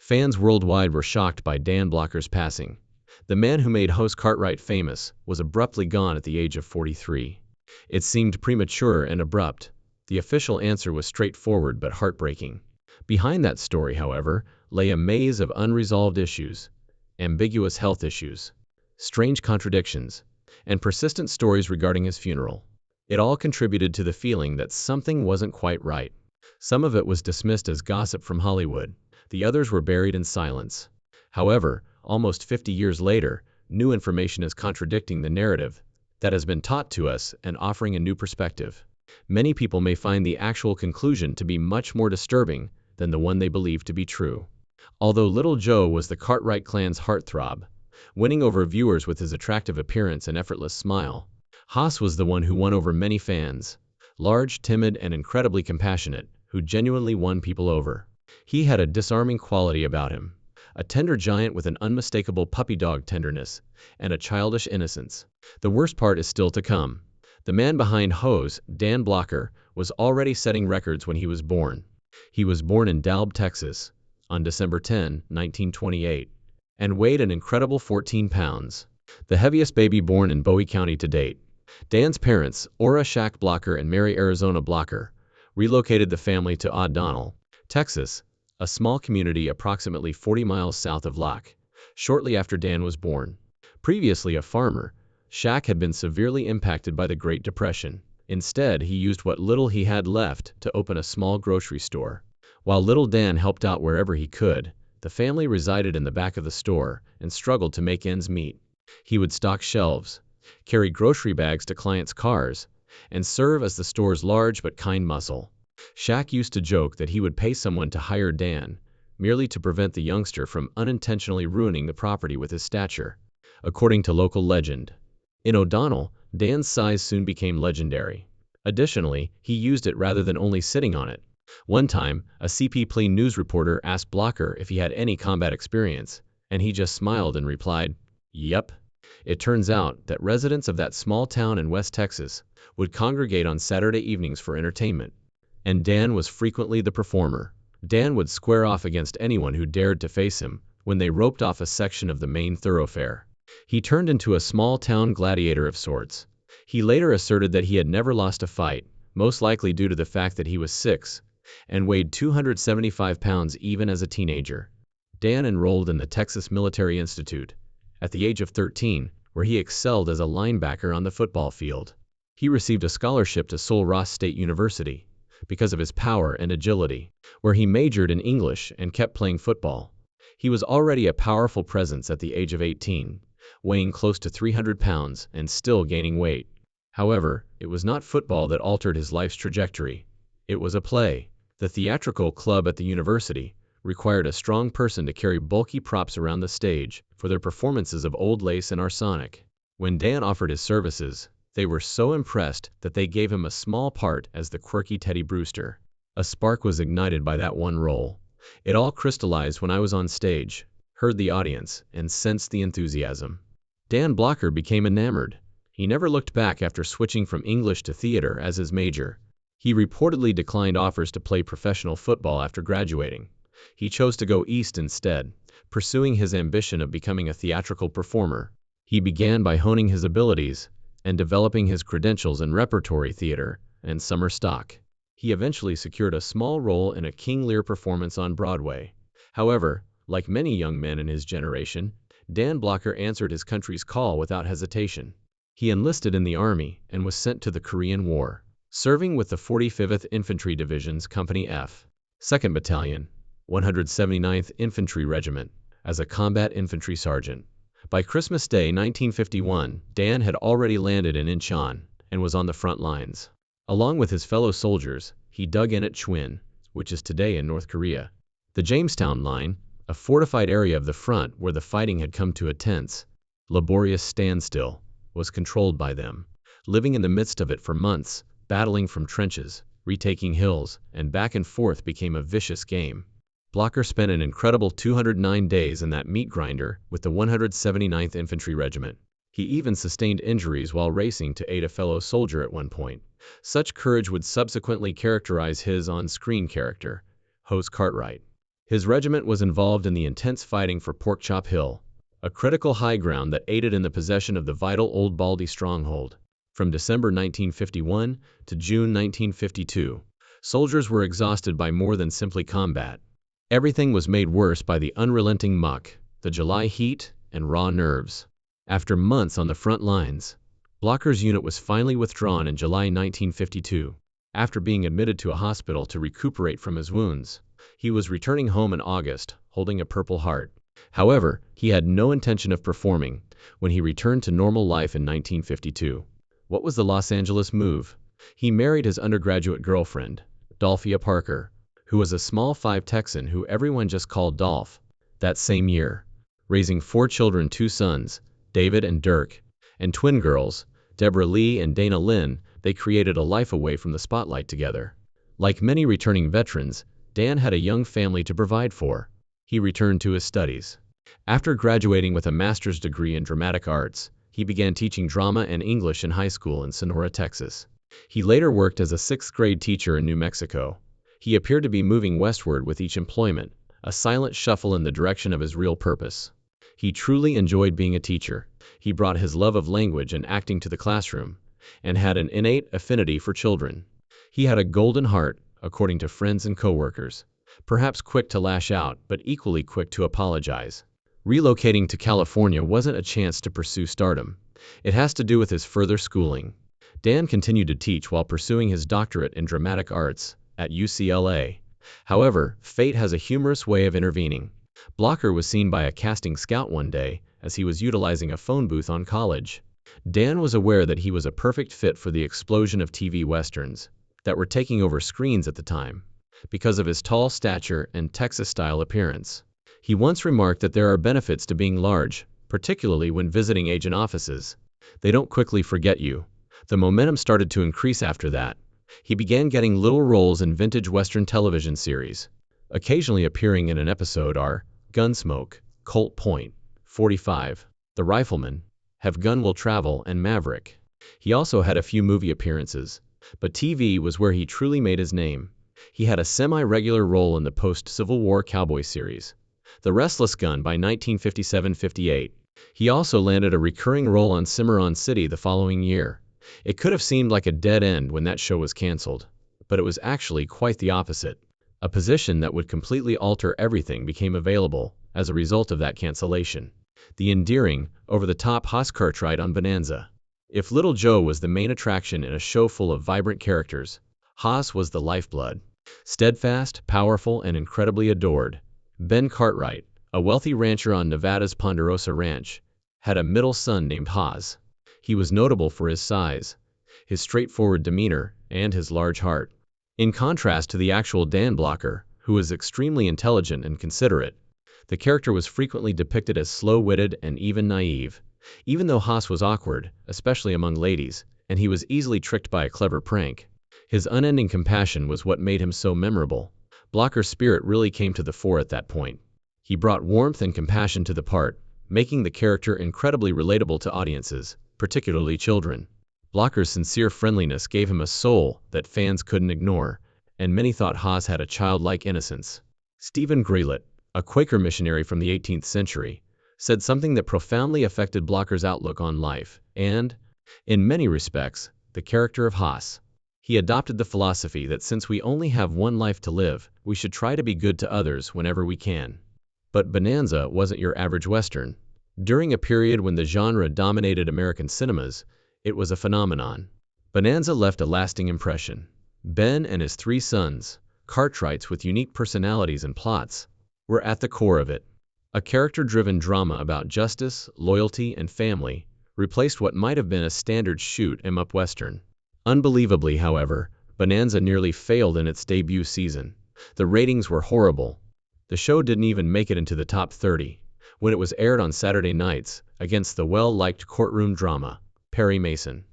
Fans worldwide were shocked by Dan Blocker's passing. The man who made Host Cartwright famous was abruptly gone at the age of 43. It seemed premature and abrupt. The official answer was straightforward but heartbreaking. Behind that story, however, lay a maze of unresolved issues, ambiguous health issues, strange contradictions, and persistent stories regarding his funeral. It all contributed to the feeling that something wasn't quite right. Some of it was dismissed as gossip from Hollywood. The others were buried in silence. However, almost 50 years later, new information is contradicting the narrative that has been taught to us and offering a new perspective. Many people may find the actual conclusion to be much more disturbing than the one they believe to be true. Although Little Joe was the Cartwright clan's heartthrob, winning over viewers with his attractive appearance and effortless smile, Haas was the one who won over many fans. Large, timid, and incredibly compassionate, who genuinely won people over. He had a disarming quality about him, a tender giant with an unmistakable puppy dog tenderness and a childish innocence. The worst part is still to come. The man behind Hose, Dan Blocker, was already setting records when he was born. He was born in Dalb, Texas, on December 10, 1928, and weighed an incredible 14 pounds, the heaviest baby born in Bowie County to date. Dan's parents, Ora Shack Blocker and Mary Arizona Blocker, relocated the family to O'Donnell, Texas, a small community approximately 40 miles south of Locke, shortly after Dan was born. Previously a farmer, Shack had been severely impacted by the Great Depression. Instead, he used what little he had left to open a small grocery store. While little Dan helped out wherever he could, the family resided in the back of the store and struggled to make ends meet. He would stock shelves, carry grocery bags to clients' cars, and serve as the store's large but kind muscle. Shack used to joke that he would pay someone to hire Dan, merely to prevent the youngster from unintentionally ruining the property with his stature. According to local legend, in O'Donnell, Dan's size soon became legendary. Additionally, he used it rather than only sitting on it. One time, a CP news reporter asked Blocker if he had any combat experience, and he just smiled and replied, "Yep." It turns out that residents of that small town in West Texas would congregate on Saturday evenings for entertainment, and Dan was frequently the performer. Dan would square off against anyone who dared to face him when they roped off a section of the main thoroughfare. He turned into a small-town gladiator of sorts. He later asserted that he had never lost a fight, most likely due to the fact that he was 6 and weighed 275 pounds even as a teenager. Dan enrolled in the Texas Military Institute at the age of 13, where he excelled as a linebacker on the football field. He received a scholarship to Sul Ross State University because of his power and agility, where he majored in English and kept playing football. He was already a powerful presence at the age of 18, weighing close to 300 pounds and still gaining weight. However, it was not football that altered his life's trajectory. It was a play. The theatrical club at the university required a strong person to carry bulky props around the stage for their performances of Old Lace and Arsenic. When Dan offered his services, they were so impressed that they gave him a small part as the quirky Teddy Brewster. A spark was ignited by that one role. It all crystallized when I was on stage, heard the audience, and sensed the enthusiasm. Dan Blocker became enamored. He never looked back after switching from English to theater as his major. He reportedly declined offers to play professional football after graduating. He chose to go east instead, pursuing his ambition of becoming a theatrical performer. He began by honing his abilities and developing his credentials in repertory theater and summer stock. He eventually secured a small role in a King Lear performance on Broadway. However, like many young men in his generation, Dan Blocker answered his country's call without hesitation. He enlisted in the Army and was sent to the Korean War, serving with the 45th Infantry Division's Company F, 2nd Battalion, 179th Infantry Regiment, as a combat infantry sergeant. By Christmas Day 1951, Dan had already landed in Incheon and was on the front lines. Along with his fellow soldiers, he dug in at Chwin, which is today in North Korea. The Jamestown Line, a fortified area of the front where the fighting had come to a tense, laborious standstill, was controlled by them. Living in the midst of it for months, battling from trenches, retaking hills, and back and forth became a vicious game. Blocker spent an incredible 209 days in that meat grinder with the 179th Infantry Regiment. He even sustained injuries while racing to aid a fellow soldier at one point. Such courage would subsequently characterize his on-screen character, Host Cartwright. His regiment was involved in the intense fighting for Porkchop Hill, a critical high ground that aided in the possession of the vital Old Baldy stronghold. From December 1951 to June 1952, soldiers were exhausted by more than simply combat. Everything was made worse by the unrelenting muck, the July heat, and raw nerves. After months on the front lines, Blocker's unit was finally withdrawn in July 1952. After being admitted to a hospital to recuperate from his wounds, he was returning home in August, holding a Purple Heart. However, he had no intention of performing when he returned to normal life in 1952. What was the Los Angeles move? He married his undergraduate girlfriend, Dolphia Parker, who was a small 5 Texan who everyone just called Dolph. That same year, raising 4 children, 2 sons, David and Dirk, and twin girls, Deborah Lee and Dana Lynn, they created a life away from the spotlight together. Like many returning veterans, Dan had a young family to provide for. He returned to his studies. After graduating with a master's degree in dramatic arts, he began teaching drama and English in high school in Sonora, Texas. He later worked as a 6th-grade teacher in New Mexico. He appeared to be moving westward with each employment, a silent shuffle in the direction of his real purpose. He truly enjoyed being a teacher. He brought his love of language and acting to the classroom, and had an innate affinity for children. He had a golden heart, according to friends and coworkers, perhaps quick to lash out, but equally quick to apologize. Relocating to California wasn't a chance to pursue stardom. It has to do with his further schooling. Dan continued to teach while pursuing his doctorate in dramatic arts at UCLA. However, fate has a humorous way of intervening. Blocker was seen by a casting scout one day as he was utilizing a phone booth on college. Dan was aware that he was a perfect fit for the explosion of TV westerns that were taking over screens at the time, because of his tall stature and Texas-style appearance. He once remarked that there are benefits to being large, particularly when visiting agent offices. They don't quickly forget you. The momentum started to increase after that. He began getting little roles in vintage Western television series. Occasionally appearing in an episode are Gunsmoke, Colt Point, 45, The Rifleman, Have Gun Will Travel, and Maverick. He also had a few movie appearances, but TV was where he truly made his name. He had a semi-regular role in the post-Civil War cowboy series, The Restless Gun, by 1957-58. He also landed a recurring role on Cimarron City the following year. It could have seemed like a dead end when that show was canceled, but it was actually quite the opposite. A position that would completely alter everything became available as a result of that cancellation. The endearing, over-the-top Hoss Cartwright on Bonanza. If Little Joe was the main attraction in a show full of vibrant characters, Hoss was the lifeblood. Steadfast, powerful, and incredibly adored, Ben Cartwright, a wealthy rancher on Nevada's Ponderosa Ranch, had a middle son named Hoss. He was notable for his size, his straightforward demeanor, and his large heart. In contrast to the actual Dan Blocker, who was extremely intelligent and considerate, the character was frequently depicted as slow-witted and even naive. Even though Hoss was awkward, especially among ladies, and he was easily tricked by a clever prank, his unending compassion was what made him so memorable. Blocker's spirit really came to the fore at that point. He brought warmth and compassion to the part, making the character incredibly relatable to audiences, particularly children. Blocker's sincere friendliness gave him a soul that fans couldn't ignore, and many thought Hoss had a childlike innocence. Stephen Greelett, a Quaker missionary from the 18th century, said something that profoundly affected Blocker's outlook on life and, in many respects, the character of Hoss. He adopted the philosophy that since we only have one life to live, we should try to be good to others whenever we can. But Bonanza wasn't your average Western. During a period when the genre dominated American cinemas, it was a phenomenon. Bonanza left a lasting impression. Ben and his 3 sons, Cartwrights with unique personalities and plots, were at the core of it. A character-driven drama about justice, loyalty, and family replaced what might have been a standard shoot-'em-up Western. Unbelievably, however, Bonanza nearly failed in its debut season. The ratings were horrible. The show didn't even make it into the top 30. When it was aired on Saturday nights, against the well-liked courtroom drama, Perry Mason,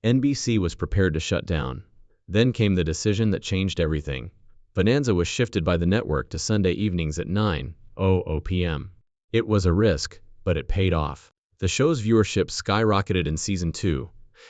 NBC was prepared to shut down. Then came the decision that changed everything. Bonanza was shifted by the network to Sunday evenings at 9:00 p.m. It was a risk, but it paid off. The show's viewership skyrocketed in Season 2,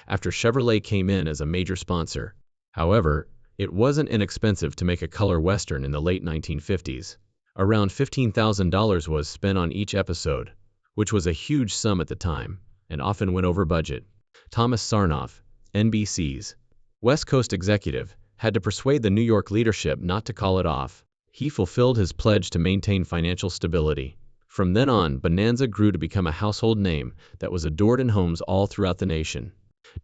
after Chevrolet came in as a major sponsor. However, it wasn't inexpensive to make a color western in the late 1950s. Around $15,000 was spent on each episode, which was a huge sum at the time, and often went over budget. Thomas Sarnoff, NBC's West Coast executive, had to persuade the New York leadership not to call it off. He fulfilled his pledge to maintain financial stability. From then on, Bonanza grew to become a household name that was adored in homes all throughout the nation.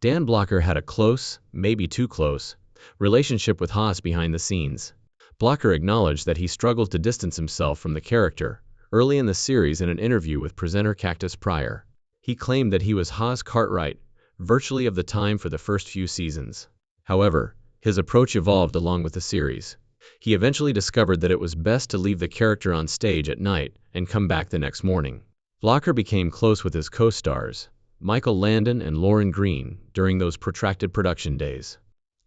Dan Blocker had a close, maybe too close, relationship with Haas behind the scenes. Blocker acknowledged that he struggled to distance himself from the character early in the series in an interview with presenter Cactus Pryor. He claimed that he was Haas Cartwright virtually of the time for the first few seasons. However, his approach evolved along with the series. He eventually discovered that it was best to leave the character on stage at night and come back the next morning. Blocker became close with his co-stars, Michael Landon and Lauren Green, during those protracted production days.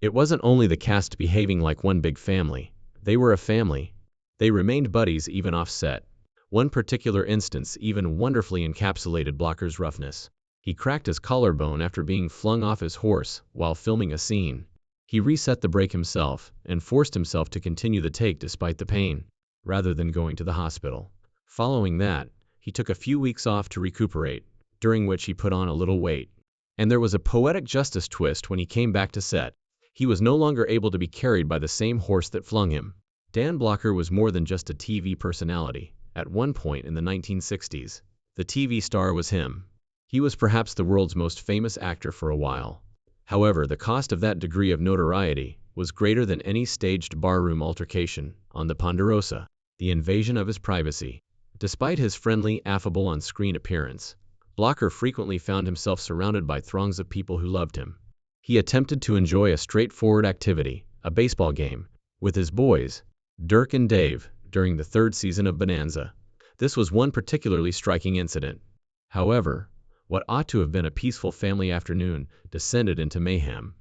It wasn't only the cast behaving like one big family. They were a family. They remained buddies even off set. One particular instance even wonderfully encapsulated Blocker's roughness. He cracked his collarbone after being flung off his horse while filming a scene. He reset the brake himself and forced himself to continue the take despite the pain, rather than going to the hospital. Following that, he took a few weeks off to recuperate, during which he put on a little weight. And there was a poetic justice twist when he came back to set. He was no longer able to be carried by the same horse that flung him. Dan Blocker was more than just a TV personality. At one point in the 1960s, the TV star was him. He was perhaps the world's most famous actor for a while. However, the cost of that degree of notoriety was greater than any staged barroom altercation on the Ponderosa, the invasion of his privacy. Despite his friendly, affable on-screen appearance, Blocker frequently found himself surrounded by throngs of people who loved him. He attempted to enjoy a straightforward activity, a baseball game, with his boys, Dirk and Dave, during the third season of Bonanza. This was one particularly striking incident. However, what ought to have been a peaceful family afternoon descended into mayhem.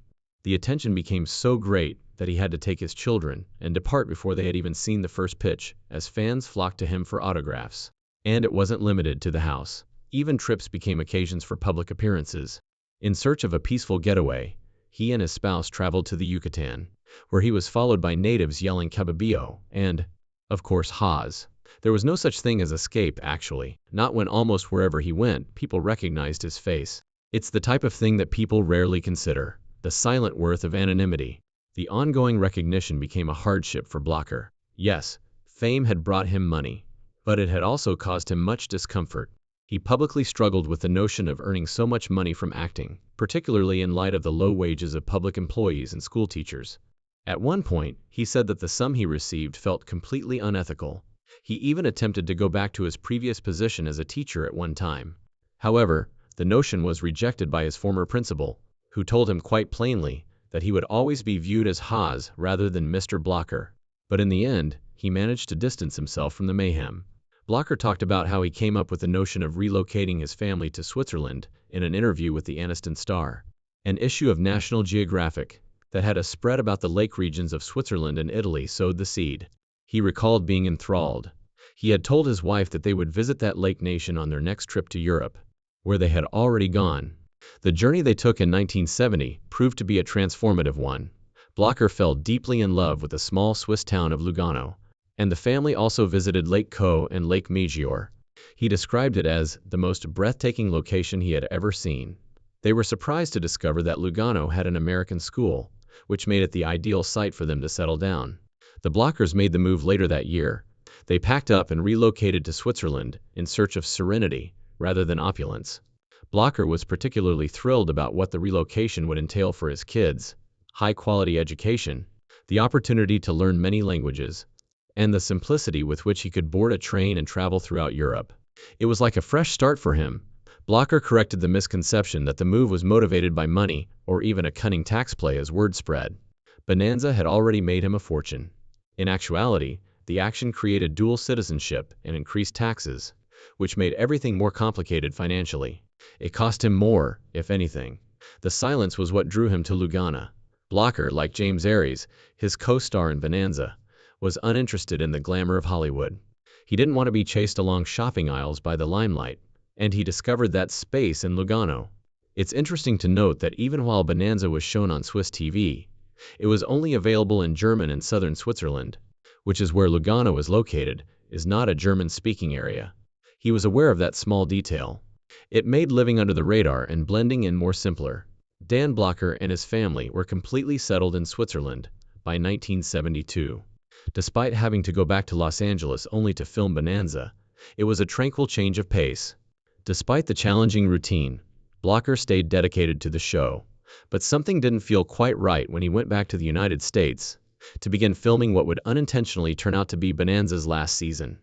The attention became so great that he had to take his children and depart before they had even seen the first pitch, as fans flocked to him for autographs. And it wasn't limited to the house. Even trips became occasions for public appearances. In search of a peaceful getaway, he and his spouse traveled to the Yucatan, where he was followed by natives yelling Cababio and, of course, Haas. There was no such thing as escape, actually, not when almost wherever he went, people recognized his face. It's the type of thing that people rarely consider, the silent worth of anonymity. The ongoing recognition became a hardship for Blocker. Yes, fame had brought him money, but it had also caused him much discomfort. He publicly struggled with the notion of earning so much money from acting, particularly in light of the low wages of public employees and school teachers. At one point, he said that the sum he received felt completely unethical. He even attempted to go back to his previous position as a teacher at one time. However, the notion was rejected by his former principal, who told him quite plainly that he would always be viewed as Haas rather than Mr. Blocker. But in the end, he managed to distance himself from the mayhem. Blocker talked about how he came up with the notion of relocating his family to Switzerland in an interview with the Anniston Star, an issue of National Geographic that had a spread about the lake regions of Switzerland and Italy sowed the seed. He recalled being enthralled. He had told his wife that they would visit that lake nation on their next trip to Europe, where they had already gone. The journey they took in 1970 proved to be a transformative one. Blocker fell deeply in love with the small Swiss town of Lugano, and the family also visited Lake Co and Lake Maggiore. He described it as the most breathtaking location he had ever seen. They were surprised to discover that Lugano had an American school, which made it the ideal site for them to settle down. The Blockers made the move later that year. They packed up and relocated to Switzerland in search of serenity rather than opulence. Blocker was particularly thrilled about what the relocation would entail for his kids: high-quality education, the opportunity to learn many languages, and the simplicity with which he could board a train and travel throughout Europe. It was like a fresh start for him. Blocker corrected the misconception that the move was motivated by money or even a cunning tax play as word spread. Bonanza had already made him a fortune. In actuality, the action created dual citizenship and increased taxes, which made everything more complicated financially. It cost him more, if anything. The silence was what drew him to Lugano. Blocker, like James Aries, his co-star in Bonanza, was uninterested in the glamour of Hollywood. He didn't want to be chased along shopping aisles by the limelight, and he discovered that space in Lugano. It's interesting to note that even while Bonanza was shown on Swiss TV, it was only available in German and southern Switzerland, which is where Lugano is located, is not a German-speaking area. He was aware of that small detail. It made living under the radar and blending in more simpler. Dan Blocher and his family were completely settled in Switzerland by 1972. Despite having to go back to Los Angeles only to film Bonanza, it was a tranquil change of pace. Despite the challenging routine, Blocher stayed dedicated to the show. But something didn't feel quite right when he went back to the United States to begin filming what would unintentionally turn out to be Bonanza's last season.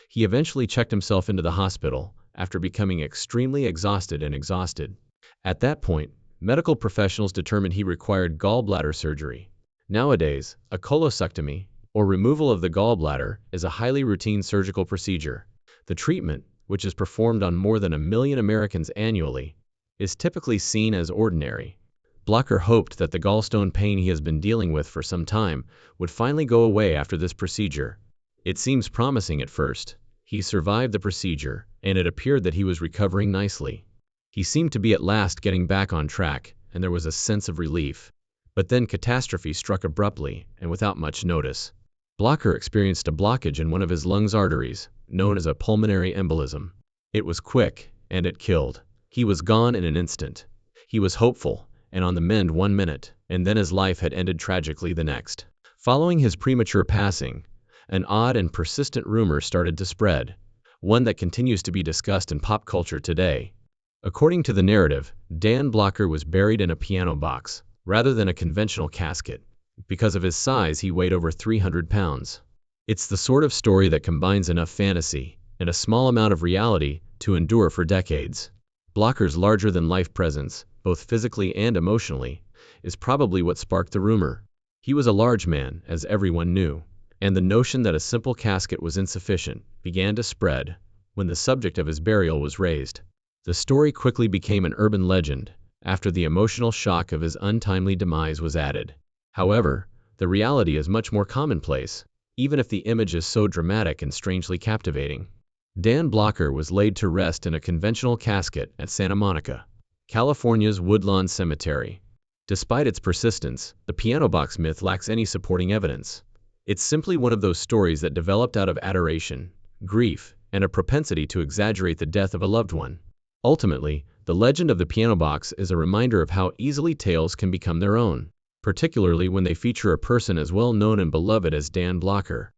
He eventually checked himself into the hospital after becoming extremely exhausted. At that point, medical professionals determined he required gallbladder surgery. Nowadays, a colosectomy, or removal of the gallbladder, is a highly routine surgical procedure. The treatment, which is performed on more than 1 million Americans annually, is typically seen as ordinary. Blocher hoped that the gallstone pain he has been dealing with for some time would finally go away after this procedure. It seems promising at first. He survived the procedure, and it appeared that he was recovering nicely. He seemed to be at last getting back on track, and there was a sense of relief. But then catastrophe struck abruptly and without much notice. Blocher experienced a blockage in one of his lungs' arteries, known as a pulmonary embolism. It was quick, and it killed. He was gone in an instant. He was hopeful and on the mend 1 minute, and then his life had ended tragically the next. Following his premature passing, an odd and persistent rumor started to spread, one that continues to be discussed in pop culture today. According to the narrative, Dan Blocher was buried in a piano box, rather than a conventional casket. Because of his size, he weighed over 300 pounds. It's the sort of story that combines enough fantasy and a small amount of reality to endure for decades. Blocher's larger-than-life presence, both physically and emotionally, is probably what sparked the rumor. He was a large man, as everyone knew, and the notion that a simple casket was insufficient began to spread when the subject of his burial was raised. The story quickly became an urban legend after the emotional shock of his untimely demise was added. However, the reality is much more commonplace, even if the image is so dramatic and strangely captivating. Dan Blocher was laid to rest in a conventional casket at Santa Monica, California's Woodlawn Cemetery. Despite its persistence, the piano box myth lacks any supporting evidence. It's simply one of those stories that developed out of adoration, grief, and a propensity to exaggerate the death of a loved one. Ultimately, the legend of the piano box is a reminder of how easily tales can become their own, particularly when they feature a person as well known and beloved as Dan Blocher.